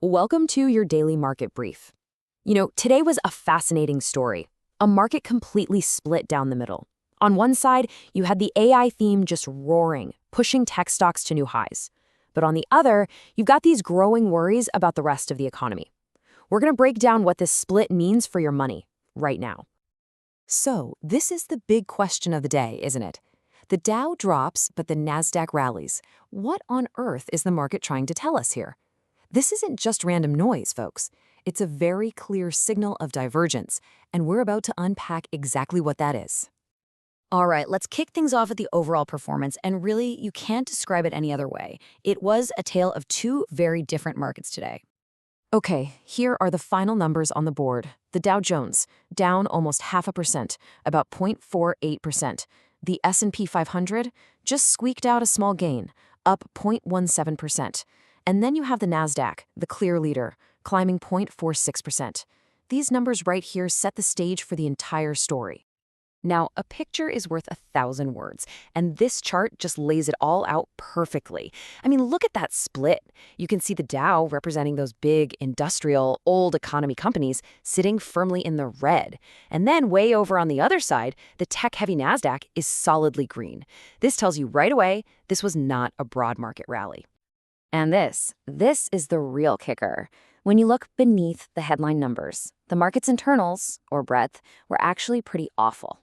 Welcome to your daily market brief. Today was a fascinating story. A market completely split down the middle. On one side, you had the AI theme just roaring, pushing tech stocks to new highs. But on the other, you've got these growing worries about the rest of the economy. We're going to break down what this split means for your money right now. So, this is the big question of the day, isn't it? The Dow drops, but the NASDAQ rallies. What on earth is the market trying to tell us here? This isn't just random noise, folks. It's a very clear signal of divergence, and we're about to unpack exactly what that is. All right, let's kick things off at the overall performance, and really, you can't describe it any other way. It was a tale of two very different markets today. Okay, here are the final numbers on the board. The Dow Jones, down almost 0.5%, about 0.48%. The S&P 500 just squeaked out a small gain, up 0.17%. And then you have the NASDAQ, the clear leader, climbing 0.46%. These numbers right here set the stage for the entire story. Now, a picture is worth 1,000 words, and this chart just lays it all out perfectly. I mean, look at that split. You can see the Dow representing those big, industrial, old economy companies sitting firmly in the red. And then way over on the other side, the tech-heavy NASDAQ is solidly green. This tells you right away this was not a broad market rally. And this is the real kicker. When you look beneath the headline numbers, the market's internals, or breadth, were actually pretty awful.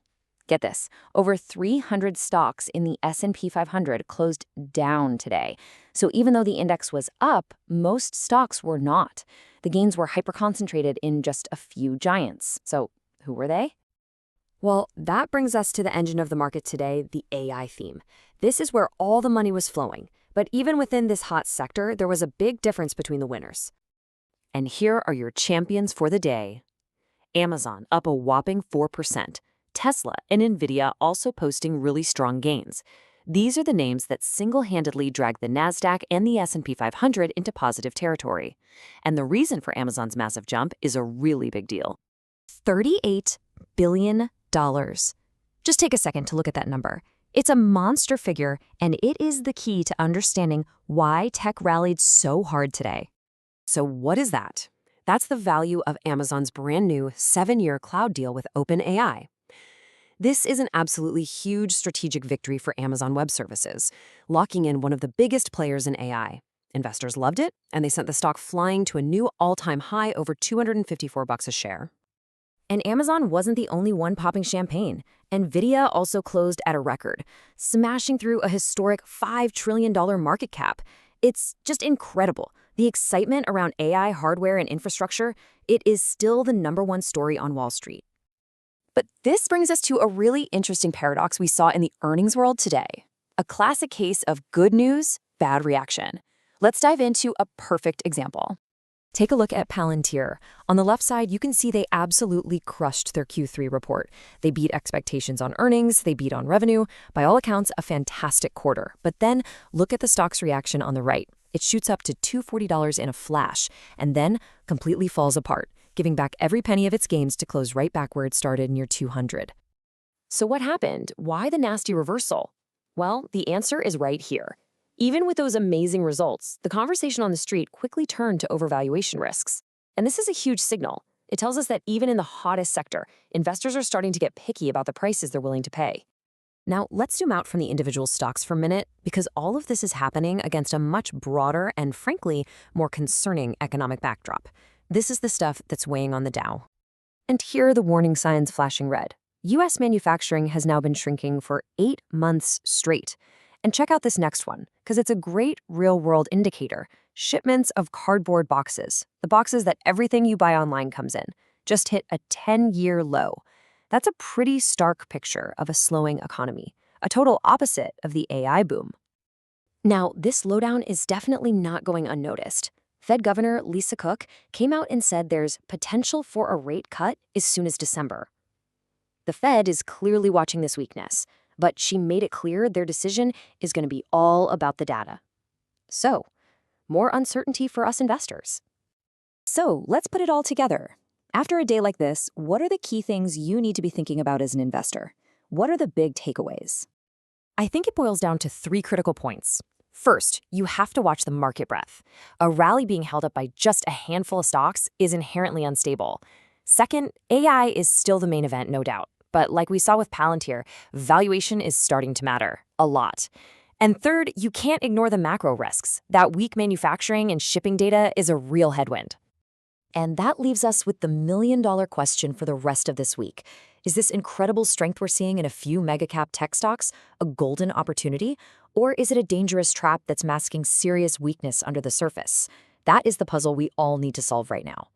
Get this, over 300 stocks in the S&P 500 closed down today. So even though the index was up, most stocks were not. The gains were hyper-concentrated in just a few giants. So who were they? Well, that brings us to the engine of the market today, the AI theme. This is where all the money was flowing. But even within this hot sector, there was a big difference between the winners. And here are your champions for the day. Amazon up a whopping 4%. Tesla and Nvidia also posting really strong gains. These are the names that single-handedly dragged the NASDAQ and the S&P 500 into positive territory. And the reason for Amazon's massive jump is a really big deal. $38 billion. Just take a second to look at that number. It's a monster figure, and it is the key to understanding why tech rallied so hard today. So what is that? That's the value of Amazon's brand new 7-year cloud deal with OpenAI. This is an absolutely huge strategic victory for Amazon Web Services, locking in one of the biggest players in AI. Investors loved it, and they sent the stock flying to a new all-time high over $254 a share. And Amazon wasn't the only one popping champagne. Nvidia also closed at a record, smashing through a historic $5 trillion market cap. It's just incredible. The excitement around AI hardware and infrastructure, it is still the #1 story on Wall Street. But this brings us to a really interesting paradox we saw in the earnings world today. A classic case of good news, bad reaction. Let's dive into a perfect example. Take a look at Palantir. On the left side, you can see they absolutely crushed their Q3 report. They beat expectations on earnings, they beat on revenue. By all accounts, a fantastic quarter. But then look at the stock's reaction on the right. It shoots up to $240 in a flash, and then completely falls apart, giving back every penny of its gains to close right back where it started near 200. So what happened? Why the nasty reversal? Well, the answer is right here. Even with those amazing results, the conversation on the street quickly turned to overvaluation risks. And this is a huge signal. It tells us that even in the hottest sector, investors are starting to get picky about the prices they're willing to pay. Now, let's zoom out from the individual stocks for a minute, because all of this is happening against a much broader and, frankly, more concerning economic backdrop. This is the stuff that's weighing on the Dow. And here are the warning signs flashing red. U.S. manufacturing has now been shrinking for 8 months straight. And check out this next one, because it's a great real-world indicator. Shipments of cardboard boxes, the boxes that everything you buy online comes in, just hit a 10-year low. That's a pretty stark picture of a slowing economy, a total opposite of the AI boom. Now, this slowdown is definitely not going unnoticed. Fed Governor Lisa Cook came out and said there's potential for a rate cut as soon as December. The Fed is clearly watching this weakness, but she made it clear their decision is going to be all about the data. So, more uncertainty for us investors. So, let's put it all together. After a day like this, what are the key things you need to be thinking about as an investor? What are the big takeaways? I think it boils down to 3 critical points. First, you have to watch the market breadth. A rally being held up by just a handful of stocks is inherently unstable. Second, AI is still the main event, no doubt. But like we saw with Palantir, valuation is starting to matter a lot. And third, you can't ignore the macro risks. That weak manufacturing and shipping data is a real headwind. And that leaves us with the million-dollar question for the rest of this week. Is this incredible strength we're seeing in a few mega-cap tech stocks a golden opportunity? Or is it a dangerous trap that's masking serious weakness under the surface? That is the puzzle we all need to solve right now.